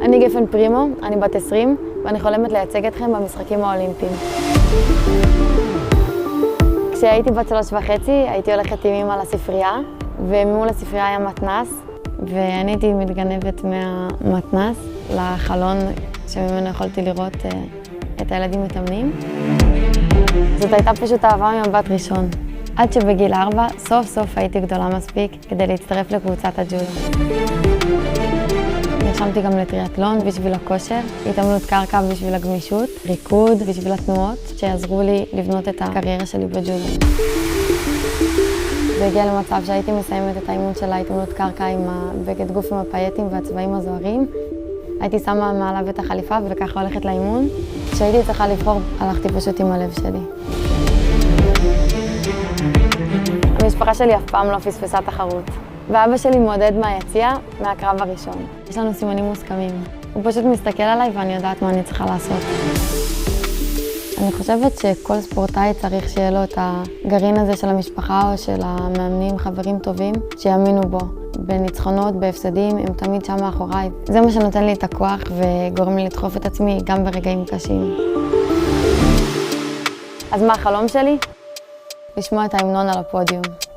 אני גפן פרימו, אני בת 20, ואני חולמת לייצג אתכם במשחקים האולימפיים. כשהייתי בת 3.5, הייתי הולכת עם אמא לספרייה, ומול הספרייה היה מתנ"ס, ואני הייתי מתגנבת מהמתנ"ס לחלון שממנו יכולתי לראות את הילדים מתאמנים. זאת הייתה פשוט אהבה ממבט ראשון. עד שבגיל 4, סוף סוף הייתי גדולה מספיק כדי להצטרף לקבוצת הג'ודו. נרשמתי גם לטריאטלון בשביל הכושר, התאמנות קרקע בשביל הגמישות, ריקוד בשביל התנועות, שיעזרו לי לבנות את הקריירה שלי בג'ודו. זה הגיע למצב שהייתי מסיימת את האימון של ההתאמנות קרקע עם הבגד גוף עם הפייטים והצבעים הזוהרים. הייתי שמה מעליו את החליפה וככה הולכת לאימון. כשהייתי צריכה לבחור, הלכתי פשוט עם הלב שלי. המשפחה שלי אף פעם לא פספסה תחרות. ואבא שלי מעודד מהיציאה, מהקרב הראשון. יש לנו סימנים מוסכמים. הוא פשוט מסתכל עליי ואני יודעת מה אני צריכה לעשות. אני חושבת שכל ספורטאי צריך שיהיה לו את הגרעין הזה של המשפחה או של המאמנים, חברים טובים, שיאמינו בו. בניצחונות, בהפסדים, הם תמיד שם מאחוריי. זה מה שנותן לי את הכוח וגורם לי לדחוף את עצמי גם ברגעים קשים. אז מה החלום שלי? לשמוע את ההמנון על הפודיום.